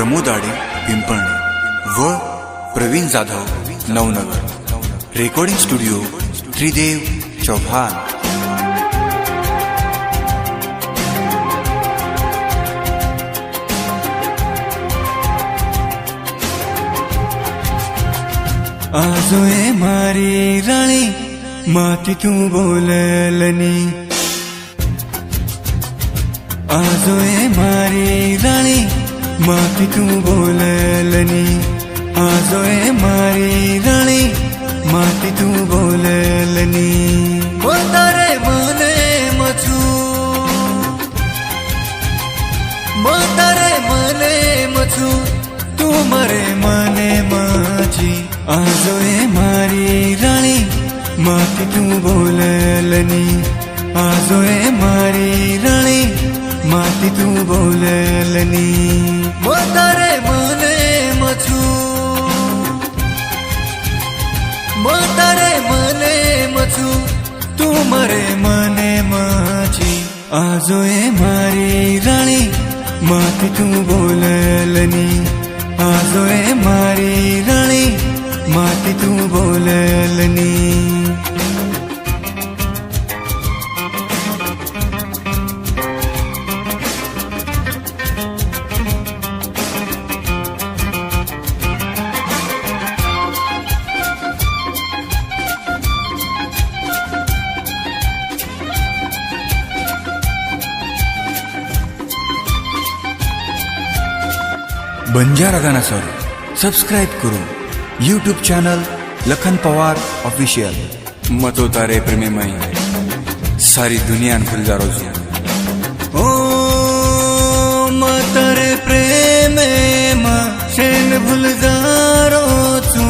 प्रमोद आडे पिंपळणे व Pravin Jadhav Navnagar. Recording studio त्रिदेव चौहान। आजोए मारी राणी माती तू बोललनी, आजोए मारी राणी माती तू बोललनी, आजोए मारी राणी माती तू बोललनी। तारे मने मचू, तारे मने मचू, तू मरे मने माची। आजोए मारी राणी माती तू बोललनी, आजोए मारी राणी माती तू बोललनी। तारे मने मचू, तारे मने मचू, तू मरे मने माची। आजोए मारी राणी माती तू बोललनी, आजोए मारी राणी माती तू बोललनी। बंजारा गाना सर सब्सक्राइब करो YouTube channel Lakhan Pawar official. मतो तारे प्रेमे मई सारी दुनिया खुलजारो छू। ओ मतरे प्रेमे मा शेन भुलजारो छू,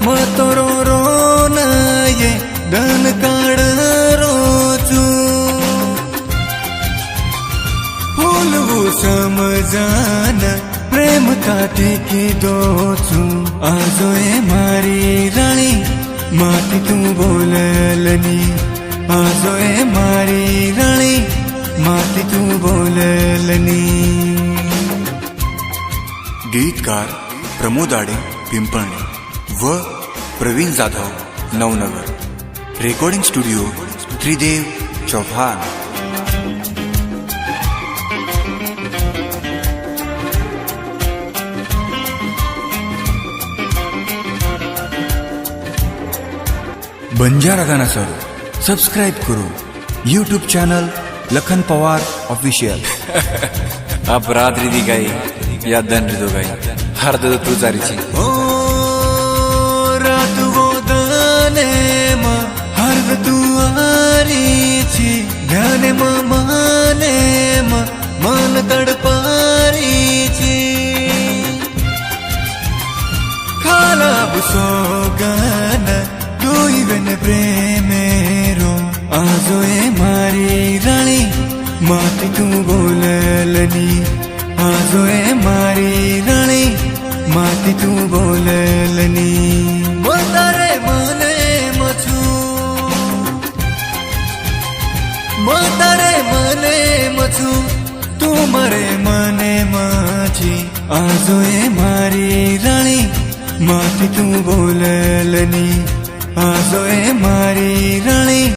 मतरो रोन ये धन काढरो छू। भूलवू समजान प्रेम काटी की दो छू। आजोए मारी राणी माती तू बोललनी, आजोए मारी राणी माती तू बोललनी। गीतकार प्रमोद आडे पिंपळणे व प्रवीण जाधव नवनगर। रेकॉर्डिंग स्टुडिओ त्रिदेव चौहान। बंजारा गाना सर सब्सक्राइब करो YouTube channel Lakhan Pawar official. अब रात्रि दी गई या दन दो गई हर दो तू जारी ओ रात वो दने मा हर तू आरी छी, ध्यान मा माने मा मन तड़पारी छी। खाला बुसो गाना वन प्रेमेरो। आजोए मारी राणी माती तू बोललनी, आजोए मारी राणी माती तू बोललनी। तारे मने मचू, तारे मने मचू, तू मरे मने माची। आजोए मारी राणी माती तू बोललनी, आजोए मारी राणी।